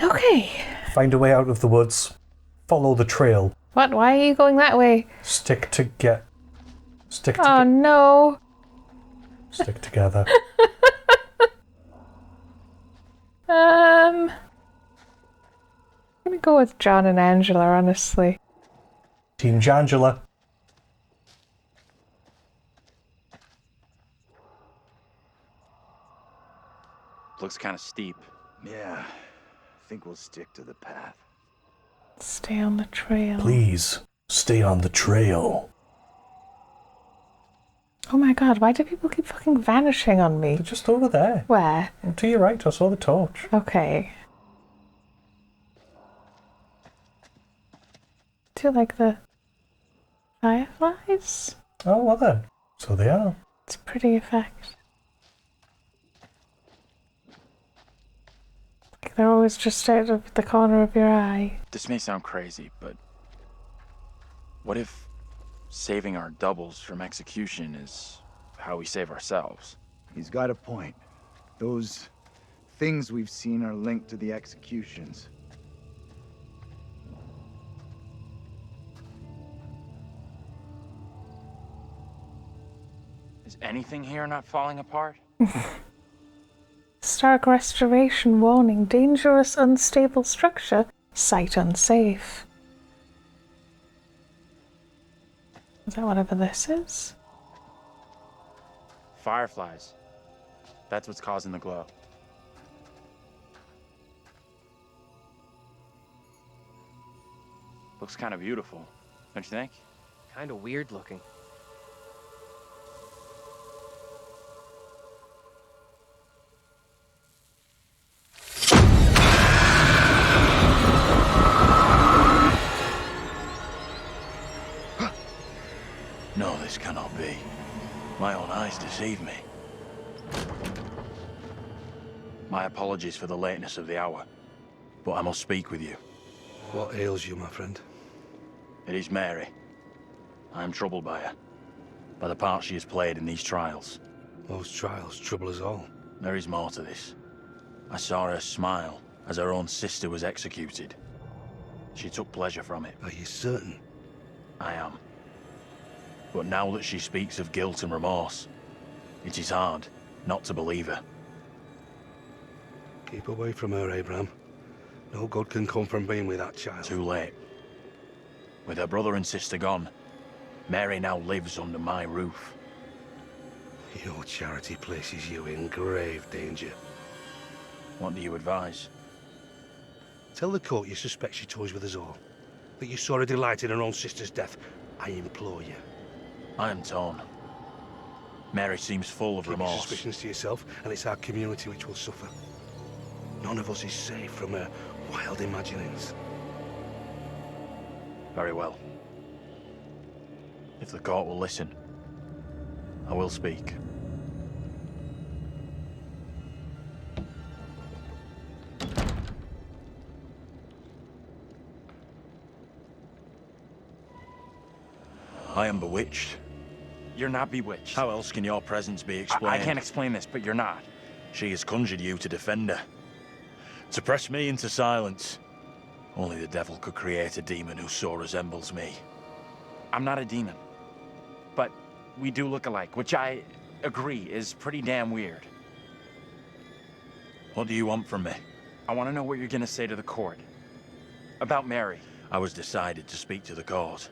Okay. Find a way out of the woods. Follow the trail. What? Why are you going that way? Stick Oh no. Stick together. I'm gonna go with John and Angela, honestly. Team Jangela. Looks kind of steep. Yeah, I think we'll stick to the path. Stay on the trail. Please, stay on the trail. Oh my god, why do people keep fucking vanishing on me? They're just over there. Where? To your right, I saw the torch. Okay. Do you like the fireflies? Oh, well then. So they are. It's a pretty effect. Like they're always just out of the corner of your eye. This may sound crazy, but what if saving our doubles from execution is how we save ourselves? He's got a point. Those things we've seen are linked to the executions. Is anything here not falling apart? Stark restoration warning. Dangerous, unstable structure. Site unsafe. Is that whatever this is? Fireflies. That's what's causing the glow. Looks kind of beautiful, don't you think? Kind of weird looking. No, this cannot be. My own eyes deceive me. My apologies for the lateness of the hour, but I must speak with you. What ails you, my friend? It is Mary. I am troubled by her, by the part she has played in these trials. Those trials trouble us all. There is more to this. I saw her smile as her own sister was executed. She took pleasure from it. Are you certain? I am. But now that she speaks of guilt and remorse, it is hard not to believe her. Keep away from her, Abraham. No good can come from being with that child. Too late. With her brother and sister gone, Mary now lives under my roof. Your charity places you in grave danger. What do you advise? Tell the court you suspect she toys with us all. That you saw her delight in her own sister's death. I implore you. I am torn. Mary seems full of Keep your remorse. suspicions to yourself, and it's our community which will suffer. None of us is safe from her wild imaginings. Very well. If the court will listen, I will speak. I am bewitched. You're not bewitched. How else can your presence be explained? I can't explain this, but you're not. She has conjured you to defend her. To press me into silence. Only the devil could create a demon who so resembles me. I'm not a demon. But we do look alike, which I agree is pretty damn weird. What do you want from me? I want to know what you're going to say to the court. About Mary. I was decided to speak to the court.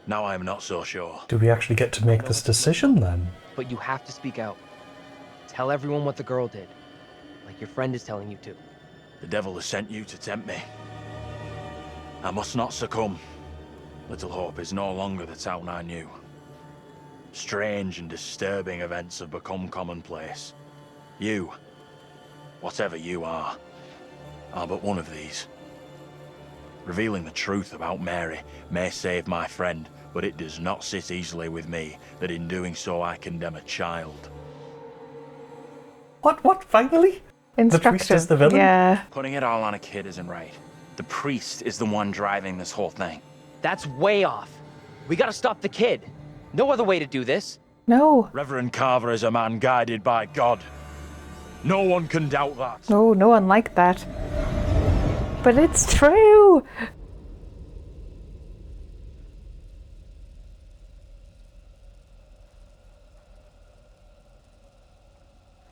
Now I am not so sure. Do we actually get to make this decision then? But you have to speak out. Tell everyone what the girl did. Like your friend is telling you to. The devil has sent you to tempt me. I must not succumb. Little Hope is no longer the town I knew. Strange and disturbing events have become commonplace. You, whatever you are but one of these. Revealing the truth about Mary may save my friend, but it does not sit easily with me that in doing so I condemn a child. What, finally? The priest is the villain? Yeah. Putting it all on a kid isn't right. The priest is the one driving this whole thing. That's way off. We gotta stop the kid. No other way to do this. No. Reverend Carver is a man guided by God. No one can doubt that. No one liked that. But it's true!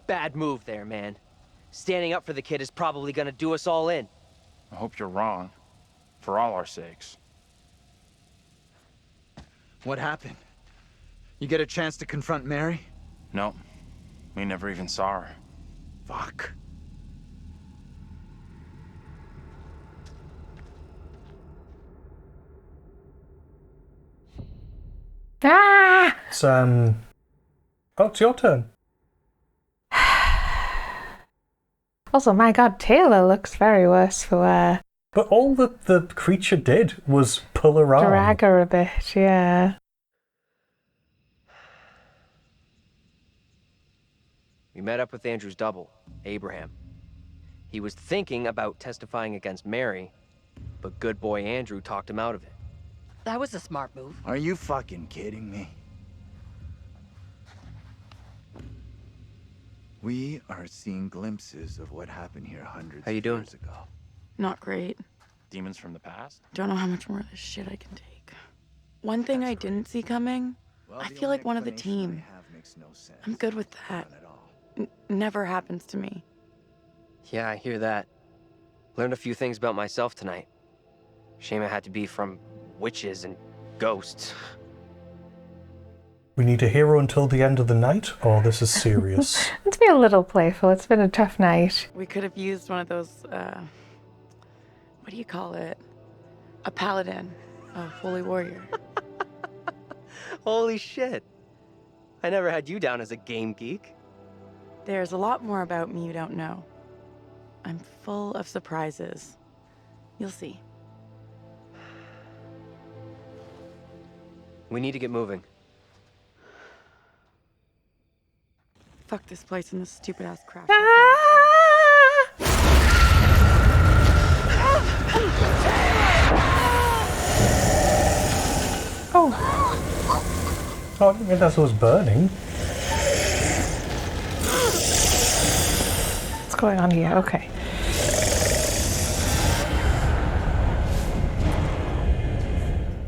Bad move there, man. Standing up for the kid is probably gonna do us all in. I hope you're wrong. For all our sakes. What happened? You get a chance to confront Mary? No. We never even saw her. Fuck. Ah! It's, oh, it's your turn. Also, my god, Taylor looks very worse for wear. But all the creature did was pull her arm. Drag her a bit, yeah. We met up with Andrew's double, Abraham. He was thinking about testifying against Mary, but good boy Andrew talked him out of it. That was a smart move. Are you fucking kidding me? We are seeing glimpses of what happened here hundreds How you of doing? years ago. Not great. Demons from the past? Don't know how much more of this shit I can take. One thing I didn't see coming, Well, I the feel only like one of the explanation team. I have makes no sense. I'm good with that. None at all. Never happens to me. Yeah, I hear that. Learned a few things about myself tonight. Shame it had to be from witches and ghosts. We need a hero until the end of the night, or this is serious. Let's be a little playful. It's been a tough night. We could have used one of those, what do you call it? A paladin. A holy warrior. Holy shit. I never had you down as a game geek. There's a lot more about me you don't know. I'm full of surprises. You'll see. We need to get moving. Fuck this place and this stupid ass crap. Oh, Oh, I didn't realize it was burning. what's going on here? Okay.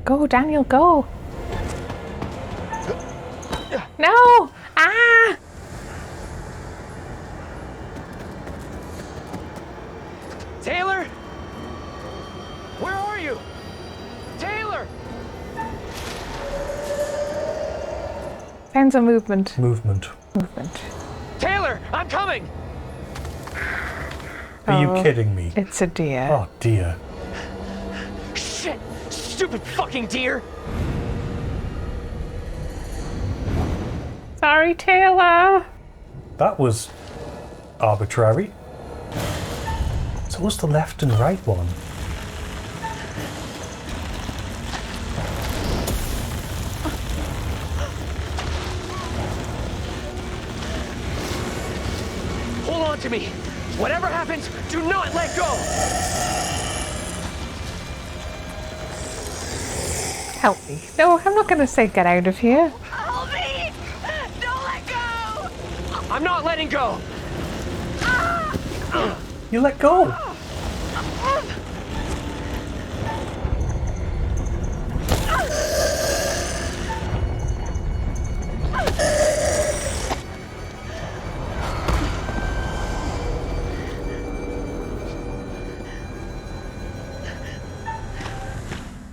Go, Daniel, go! No! Ah! Taylor? Where are you? Taylor! Signs of movement. Movement. Movement. Taylor, I'm coming! Are you Oh, kidding me? It's a deer. Oh dear. Shit! Stupid fucking deer! Sorry, Taylor. That was arbitrary. So was the left and right one. Hold on to me! Whatever happens, do not let go! Help me. No, I'm not going to say get out of here. Help me! Don't let go! I'm not letting go! You let go!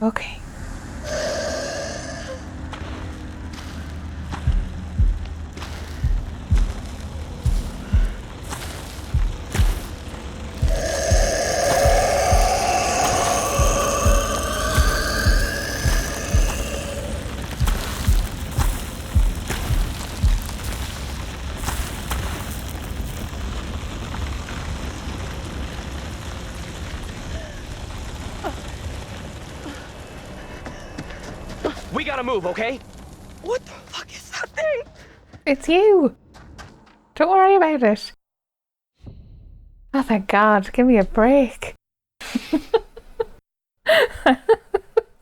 Okay. We gotta move, okay? What the fuck is that thing? It's you. Don't worry about it. Oh, thank God. Give me a break.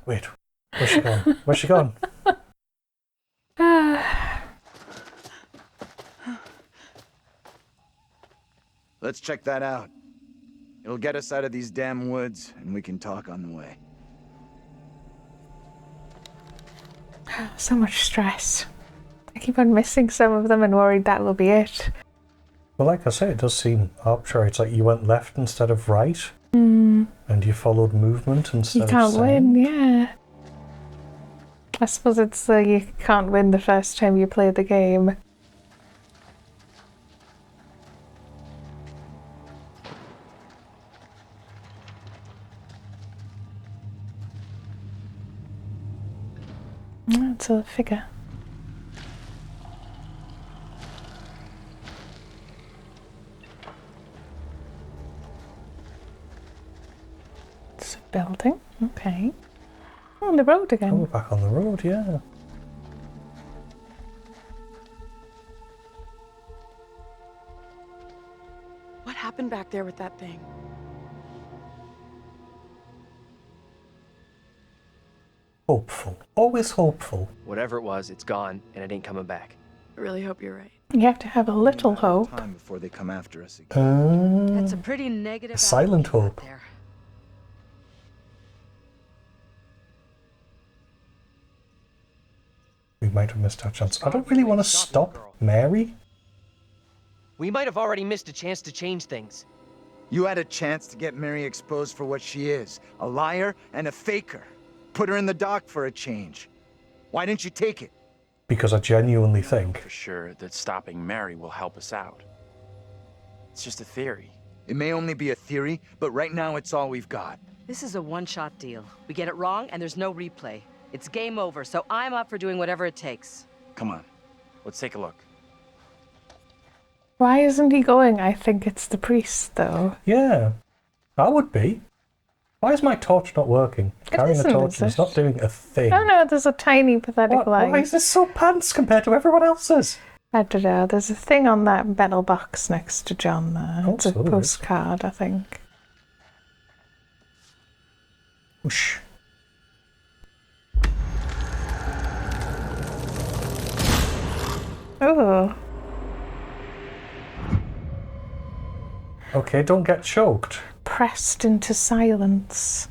Wait, where's she gone? Where's she gone? Let's check that out. It'll get us out of these damn woods, and we can talk on the way. So much stress. I keep on missing some of them and worried that will be it. Well, like I say, it does seem arbitrary. It's like you went left instead of right, Hmm. and you followed movement instead You of can't sound. win, yeah. I suppose it's you can't win the first time you play the game. It's a figure. It's a building. Okay. On the road Oh, again. we're back on the road, yeah. What happened back there with that thing? Hopeful. Always hopeful. Whatever it was, it's gone, and it ain't coming back. I really hope you're right. You have to have a little Only a matter of hope. time before they come after us again. That's a pretty negative A silent attitude out hope. there. We might have missed our chance. I don't really want to stop Mary. We might have already missed a chance to change things. You had a chance to get Mary exposed for what she is, a liar and a faker. Put her in the dock for a change. Why didn't you take it? Because I genuinely For think sure that stopping Mary will help us out. It's just a theory. It may only be a theory, but right now it's all we've got. This is a one-shot deal. We get it wrong, and there's no replay. It's game over, so I'm up for doing whatever it takes. Come on, let's take a look. Why isn't he going? I think it's the priest, though. yeah, I would be. Why is my torch not working? Carrying a isn't, torch is and it's it? not doing a thing. Oh no, there's a tiny pathetic Why light. is this so pants compared to everyone else's? I don't know. There's a thing on that metal box next to John there. Oh, It's a so there is. postcard, I think. Whoosh. Oh, Okay, don't get choked. pressed into silence.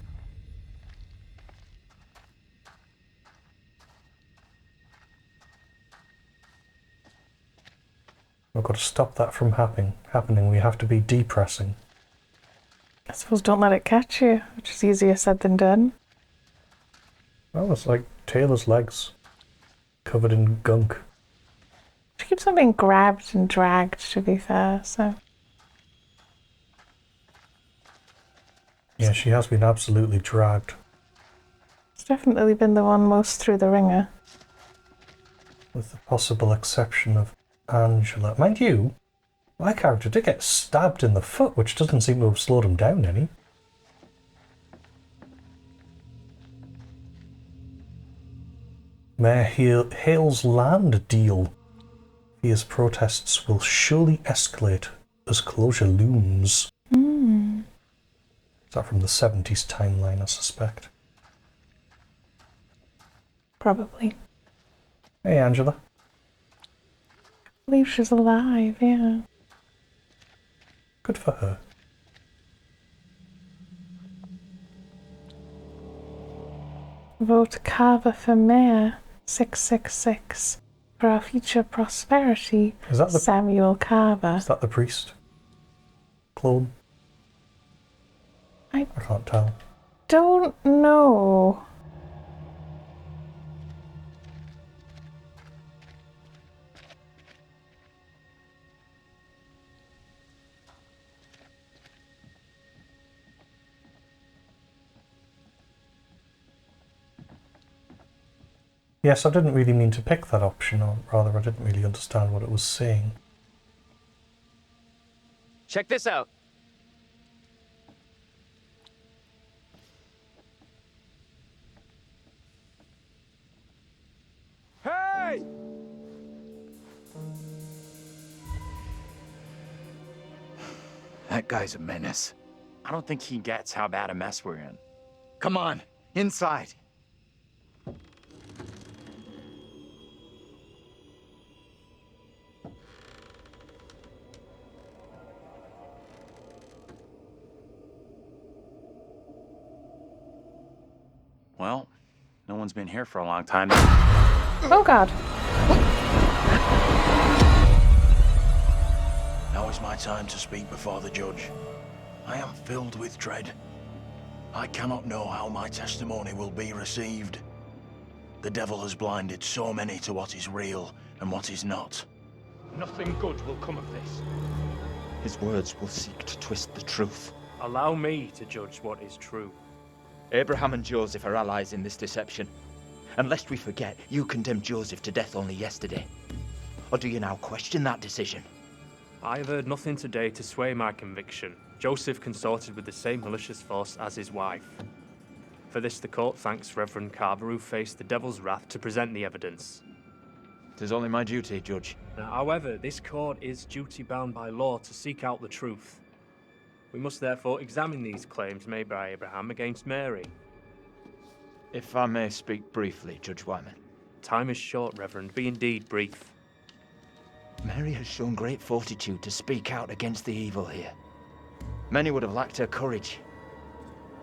We've got to stop that from happening. We have to be depressing. I suppose don't let it catch you, which is easier said than done. Oh, it's like Taylor's legs. Covered in gunk. She keeps on being grabbed and dragged, to be fair, so... Yeah, she has been absolutely dragged. It's definitely been the one most through the ringer. With the possible exception of Angela. Mind you, my character did get stabbed in the foot, which doesn't seem to have slowed him down any. Mayor Hale's land deal. Fears protests will surely escalate as closure looms. Is that from the 70s timeline, I suspect? Probably. Hey, Angela. I believe she's alive, yeah. Good for her. Vote Carver for mayor. 666. For our future prosperity. Is that the Samuel Carver. Is that the priest? Clone? I I can't tell. don't know. Yes, I didn't really mean to pick that option, or rather I didn't really understand what it was saying. Check this out. Hey! That guy's a menace. I don't think he gets how bad a mess we're in. Come on, inside. Well, no one's been here for a long time. Oh god. Now is my time to speak before the judge. I am filled with dread. I cannot know how my testimony will be received. The devil has blinded so many to what is real and what is not. Nothing good will come of this. His words will seek to twist the truth. Allow me to judge what is true. Abraham and Joseph are allies in this deception. And lest we forget, you condemned Joseph to death only yesterday. Or do you now question that decision? I have heard nothing today to sway my conviction. Joseph consorted with the same malicious force as his wife. For this the court thanks Reverend Carver, who faced the devil's wrath to present the evidence. 'Tis only my duty, Judge. However, this court is duty-bound by law to seek out the truth. We must therefore examine these claims made by Abraham against Mary. If I may speak briefly, Judge Wyman. Time is short, Reverend. Be indeed brief. Mary has shown great fortitude to speak out against the evil here. Many would have lacked her courage.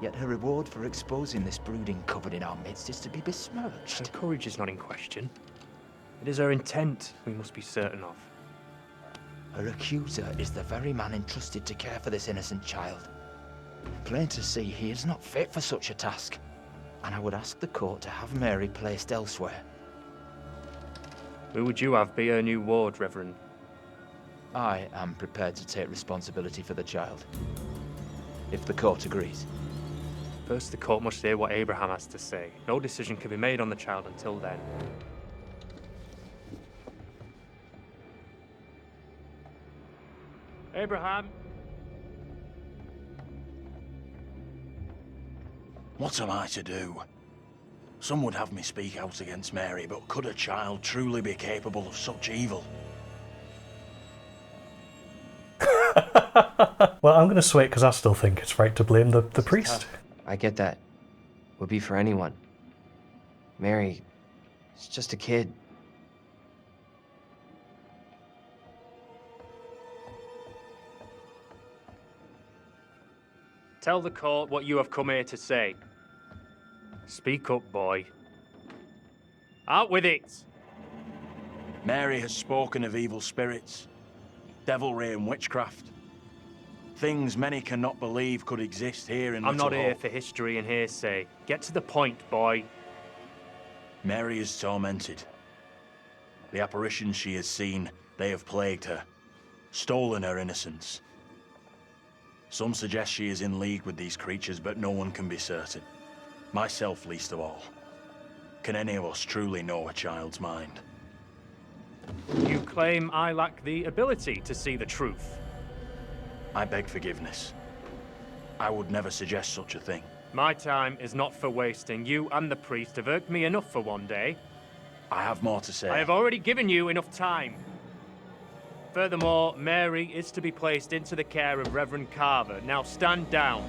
Yet her reward for exposing this brooding coven in our midst is to be besmirched. Her courage is not in question. It is her intent we must be certain of. Her accuser is the very man entrusted to care for this innocent child. Plain to see, he is not fit for such a task. And I would ask the court to have Mary placed elsewhere. Who would you have be her new ward, Reverend? I am prepared to take responsibility for the child. If the court agrees. First, the court must hear what Abraham has to say. No decision can be made on the child until then. Abraham! What am I to do? Some would have me speak out against Mary, but could a child truly be capable of such evil? Well, I'm going to sway it because I still think it's right to blame the priest. I get that. Would be for anyone. Mary, is just a kid. Tell the court what you have come here to say. Speak up, boy. Out with it! Mary has spoken of evil spirits, devilry and witchcraft. Things many cannot believe could exist here in I'm Little not here Hope. for history and hearsay. Get to the point, boy. Mary is tormented. The apparitions she has seen, they have plagued her, stolen her innocence. Some suggest she is in league with these creatures, but no one can be certain. Myself least of all. Can any of us truly know a child's mind? You claim I lack the ability to see the truth. I beg forgiveness. I would never suggest such a thing. My time is not for wasting. You and the priest have irked me enough for one day. I have more to say. I have already given you enough time. Furthermore, Mary is to be placed into the care of Reverend Carver. Now stand down.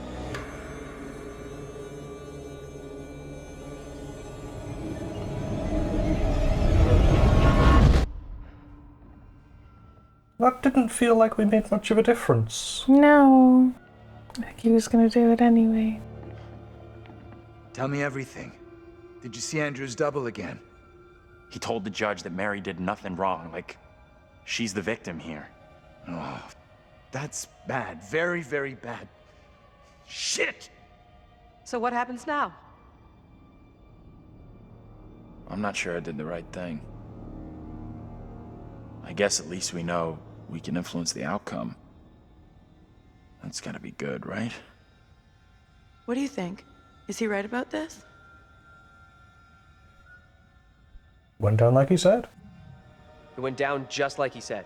That didn't feel like we made much of a difference. No. I think he was going to do it anyway. Tell me everything. Did you see Andrew's double again? He told the judge that Mary did nothing wrong, like she's the victim here. Oh, that's bad. Very, very bad. Shit! So what happens now? I'm not sure I did the right thing. I guess at least we know we can influence the outcome. That's gotta be good, right? What do you think? Is he right about this? Went down like he said. It went down just like he said.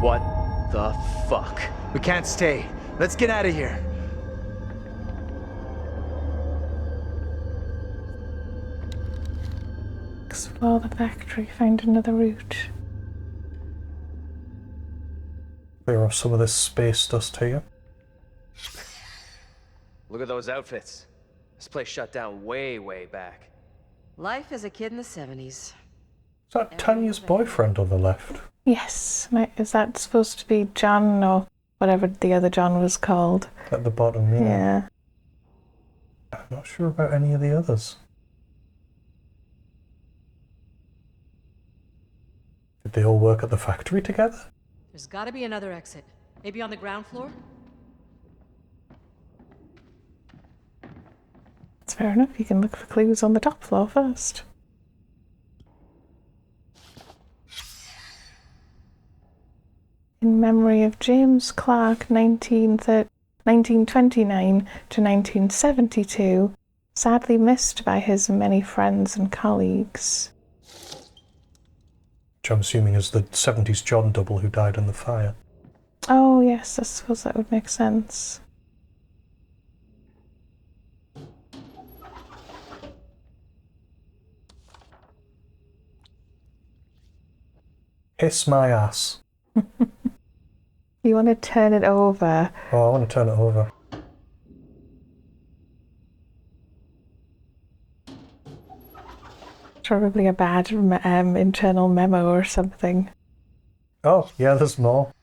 What the fuck? We can't stay. Let's get out of here. Explore the factory, find another route. Clear off some of this space dust here. Look at those outfits. This place shut down way, way back. Life as a kid in the 70s. Is that Tanya's boyfriend on the left? Yes. Is that supposed to be John or whatever the other John was called? At the bottom, yeah. Yeah. I'm not sure about any of the others. Did they all work at the factory together? There's gotta be another exit. Maybe on the ground floor? That's fair enough. You can look for clues on the top floor first. In memory of James Clark, 1929 to 1972, sadly missed by his many friends and colleagues. Which I'm assuming is the 70s John double who died in the fire. Oh yes, I suppose that would make sense. Hiss my ass. You want to turn it over? Oh, I want to turn it over. Probably a bad internal memo or something. Oh, yeah, there's more.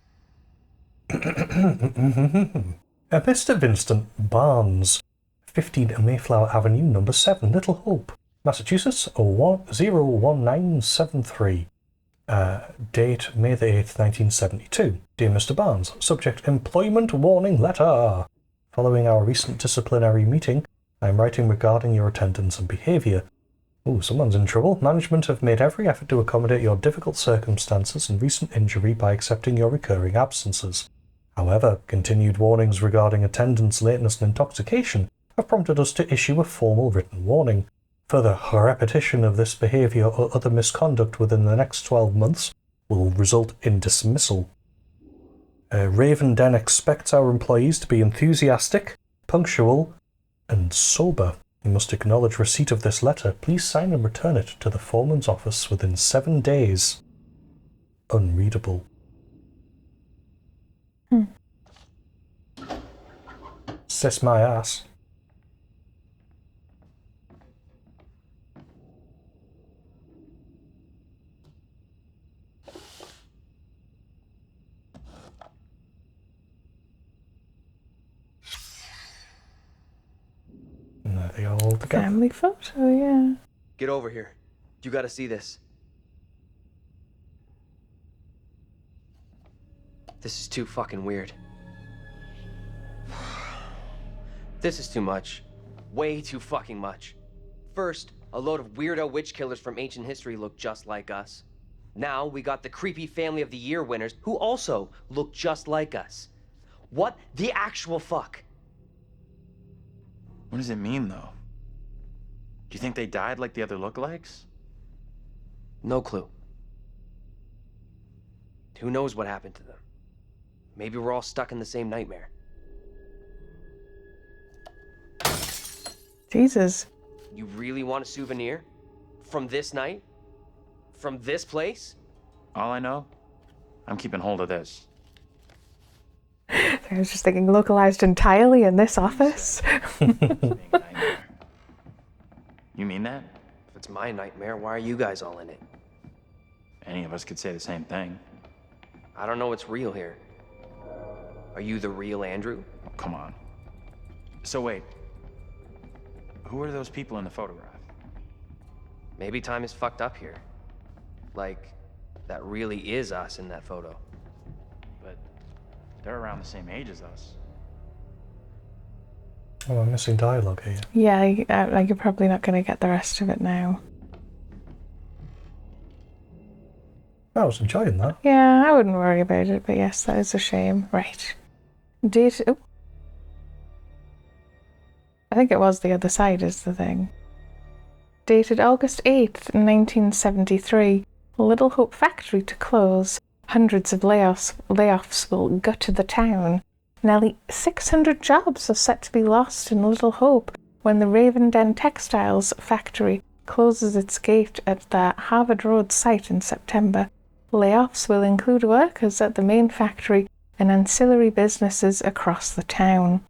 Mr. Vincent Barnes, 15 Mayflower Avenue, number 7, Little Hope, Massachusetts, 01973. Date May the 8th, 1972. Dear Mr. Barnes, subject employment warning letter. Following our recent disciplinary meeting, I am writing regarding your attendance and behaviour. Ooh, someone's in trouble. Management have made every effort to accommodate your difficult circumstances and recent injury by accepting your recurring absences. However, continued warnings regarding attendance, lateness and intoxication have prompted us to issue a formal written warning. Further repetition of this behaviour or other misconduct within the next 12 months will result in dismissal. Raven Den expects our employees to be enthusiastic, punctual, and sober. You must acknowledge receipt of this letter. Please sign and return it to the foreman's office within 7 days. Unreadable. Sis my ass. Are they all together? Family photo, yeah. Get over here. You gotta see this. This is too fucking weird. This is too much. Way too fucking much. First, a load of weirdo witch killers from ancient history look just like us. Now we got the creepy Family of the Year winners who also look just like us. What the actual fuck? What does it mean, though? Do you think they died like the other lookalikes? No clue. Who knows what happened to them? Maybe we're all stuck in the same nightmare. Jesus. You really want a souvenir? From this night? From this place? All I know, I'm keeping hold of this. I was just thinking localized entirely in this office. You mean that? If it's my nightmare, why are you guys all in it? Any of us could say the same thing. I don't know what's real here. Are you the real Andrew? Oh, come on. So wait, who are those people in the photograph? Maybe time is fucked up here. Like, that really is us in that photo. But they're around the same age as us. Oh, I'm missing dialogue here. Yeah, you're probably not going to get the rest of it now. I was enjoying that. Yeah, I wouldn't worry about it, but yes, that is a shame. Right. Oh. I think it was the other side is the thing. Dated August 8th, 1973. Little Hope factory to close. Hundreds of layoffs will gut the town. Nearly 600 jobs are set to be lost in Little Hope when the Raven Den Textiles factory closes its gate at the Harvard Road site in September. Layoffs will include workers at the main factory and ancillary businesses across the town.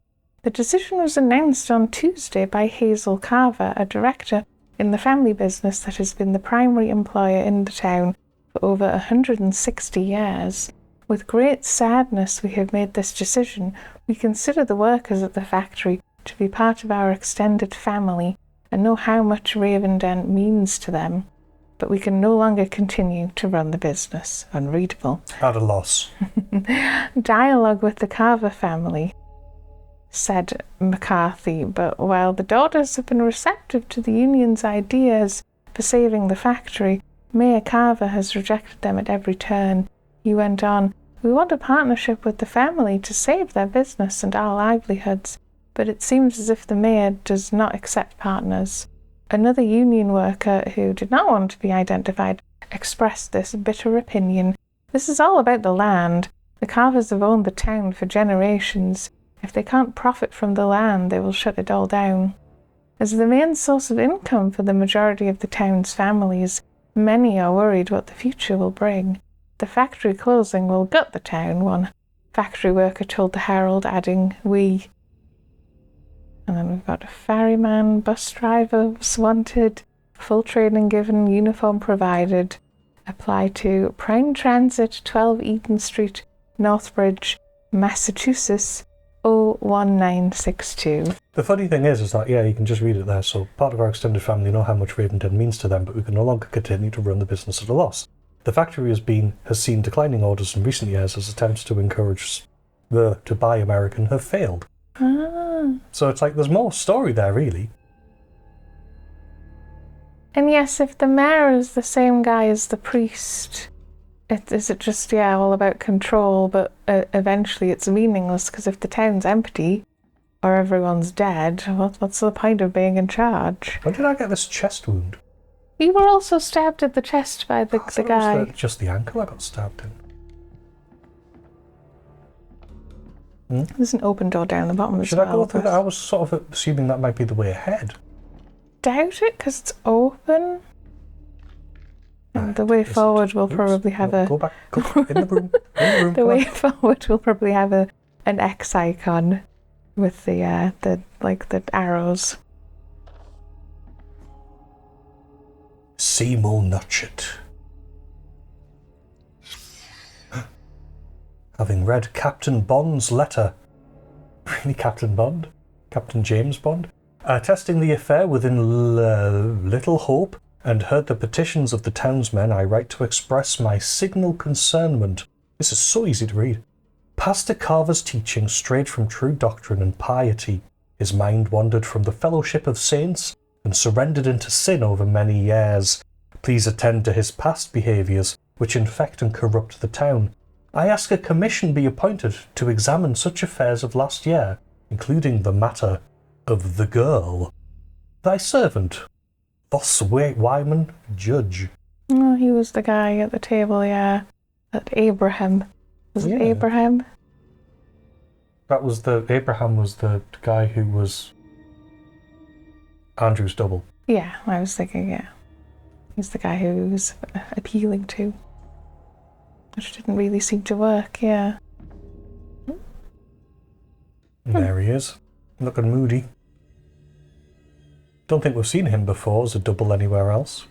The decision was announced on Tuesday by Hazel Carver, a director in the family business that has been the primary employer in the town for over 160 years. With great sadness we have made this decision. We consider the workers at the factory to be part of our extended family and know how much Ravenden means to them. But we can no longer continue to run the business. Unreadable. At a loss. Dialogue with the Carver family, said McCarthy, but while the daughters have been receptive to the union's ideas for saving the factory, Mayor Carver has rejected them at every turn. He went on, "We want a partnership with the family to save their business and our livelihoods, but it seems as if the mayor does not accept partners." Another union worker, who did not want to be identified, expressed this bitter opinion. "This is all about the land. The Carvers have owned the town for generations. If they can't profit from the land, they will shut it all down. As the main source of income for the majority of the town's families, many are worried what the future will bring. The factory closing will gut the town," one factory worker told the Herald, adding, "We..." And then we've got a ferryman, bus drivers wanted, full training given, uniform provided. Apply to Prime Transit, 12 Eaton Street, Northbridge, Massachusetts, 01962. The funny thing is that, yeah, you can just read it there. So, part of our extended family know how much Ravenden means to them, but we can no longer continue to run the business at a loss. The factory has seen declining orders in recent years as attempts to encourage to buy American have failed. So it's like there's more story there, really. And yes, if the mayor is the same guy as the priest, is it just, all about control, but eventually it's meaningless, because if the town's empty, or everyone's dead, what's the point of being in charge? When did I get this chest wound? You were also stabbed at the chest by the guy. It was just the ankle I got stabbed in. There's an open door down the bottom as Should well. I go through that? I was sort of assuming that might be the way ahead. Doubt it, because it's open. And the way forward will probably have Go back. Go in the room. In the room. The way forward will probably have an X icon with the arrows. Seymour Nutchett. Having read Captain Bond's letter. Really, Captain Bond? Captain James Bond? Testing the affair within Little Hope, and heard the petitions of the townsmen, I write to express my signal concernment. This is so easy to read. Pastor Carver's teaching strayed from true doctrine and piety. His mind wandered from the fellowship of saints and surrendered into sin over many years. Please attend to his past behaviours, which infect and corrupt the town. I ask a commission be appointed to examine such affairs of last year, including the matter of the girl. Thy servant, Thus Wyman, Judge. Oh, he was the guy at the table, That Abraham. Was it Abraham? Abraham was the guy who was Andrew's double. Yeah, I was thinking, He's the guy who was appealing to. Which didn't really seem to work, And there he is, looking moody. Don't think we've seen him before as a double anywhere else.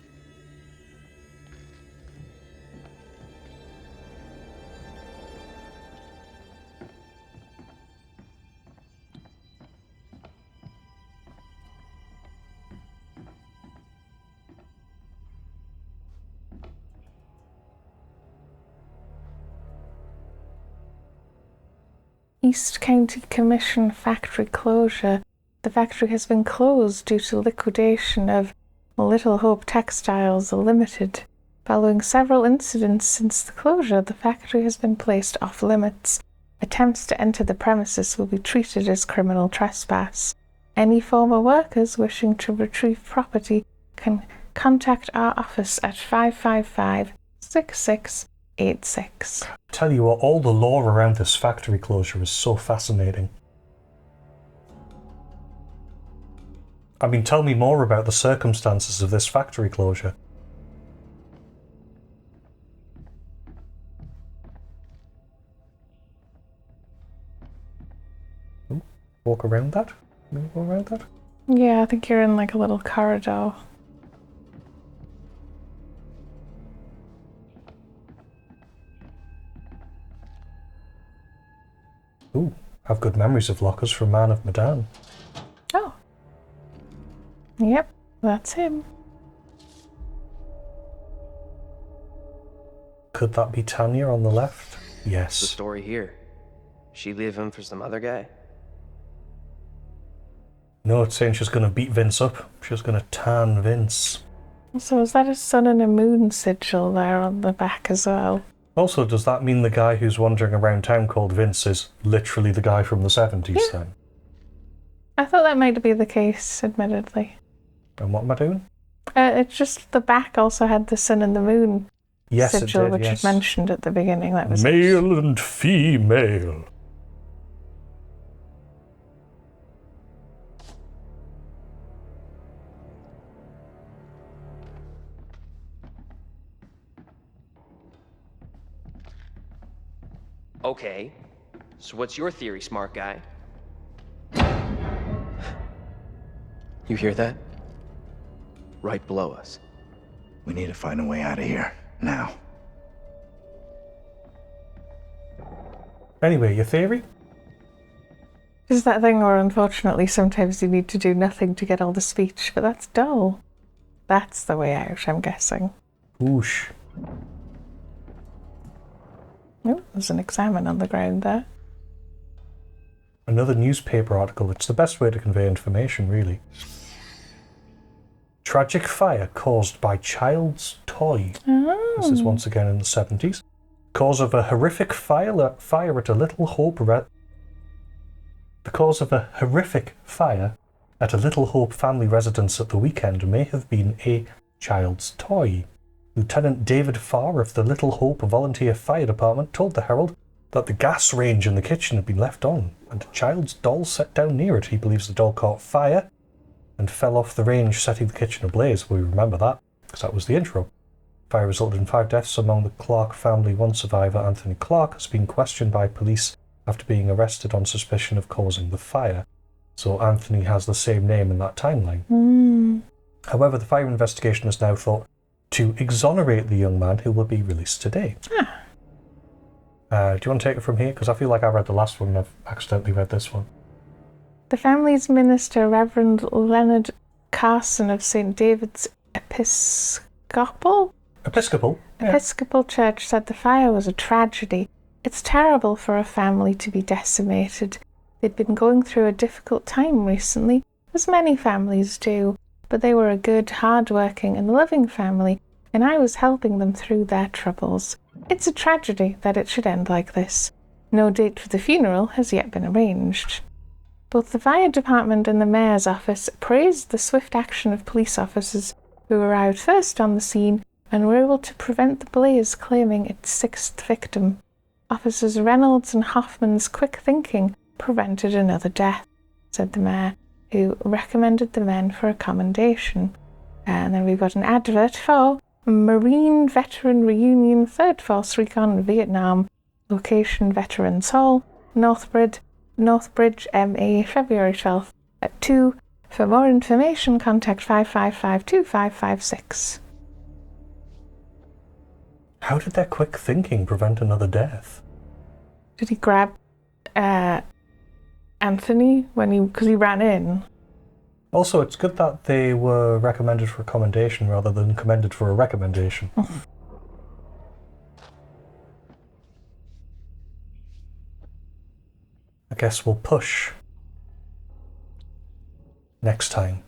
East County Commission factory closure. The factory has been closed due to liquidation of Little Hope Textiles Limited. Following several incidents since the closure, the factory has been placed off limits. Attempts to enter the premises will be treated as criminal trespass. Any former workers wishing to retrieve property can contact our office at 555-6686. Tell you what, all the lore around this factory closure is so fascinating. I mean, tell me more about the circumstances of this factory closure. Ooh, walk around that? Maybe go around that? Yeah, I think you're in like a little corridor. Ooh, have good memories of lockers from Man of Medan. Oh. Yep, that's him. Could that be Tanya on the left? Yes. What's the story here? She leave him for some other guy? No, it's saying she's going to beat Vince up. She's going to tan Vince. So is that a sun and a moon sigil there on the back as well? Also, does that mean the guy who's wandering around town called Vince is literally the guy from the 70s then? I thought that might be the case, admittedly. And what am I doing? It's just the back also had the sun and the moon sigil, it did, which yes. you mentioned at the beginning. That was Male and female. Okay, so what's your theory, smart guy? You hear that? Right below us. We need to find a way out of here, now. Anyway, your theory? It's that thing where unfortunately sometimes you need to do nothing to get all the speech, but that's dull. That's the way out, I'm guessing. Whoosh. Oh, there's an examine on the ground there. Another newspaper article. It's the best way to convey information, really. Tragic fire caused by child's toy. Oh. This is once again in the 70s. Cause of a horrific fire at a Little Hope The cause of a horrific fire at a Little Hope family residence at the weekend may have been a child's toy. Lieutenant David Farr of the Little Hope Volunteer Fire Department told the Herald that the gas range in the kitchen had been left on and a child's doll set down near it. He believes the doll caught fire and fell off the range, setting the kitchen ablaze. We remember that, because that was the intro. Fire resulted in 5 deaths among the Clark family. One survivor, Anthony Clark, has been questioned by police after being arrested on suspicion of causing the fire. So Anthony has the same name in that timeline. However, the fire investigation is now thought to exonerate the young man, who will be released today. Do you want to take it from here? Because I feel like I read the last one and I've accidentally read this one. The family's minister, Reverend Leonard Carson of St. David's Episcopal Church, said the fire was a tragedy. It's terrible for a family to be decimated. They'd been going through a difficult time recently, as many families do, but they were a good, hard-working and loving family, and I was helping them through their troubles. It's a tragedy that it should end like this. No date for the funeral has yet been arranged. Both the fire department and the mayor's office praised the swift action of police officers who arrived first on the scene and were able to prevent the blaze claiming its 6th victim. Officers Reynolds and Hoffman's quick thinking prevented another death, said the mayor, who recommended the men for a commendation. And then we've got an advert for Marine Veteran Reunion 3rd Force Recon Vietnam, location Veterans Hall, Northbridge, MA, February 12th at 2. For more information, contact 555-2556. How did their quick thinking prevent another death? Did he grab Anthony because he ran in? Also, it's good that they were recommended for a commendation rather than commended for a recommendation. I guess we'll push next time.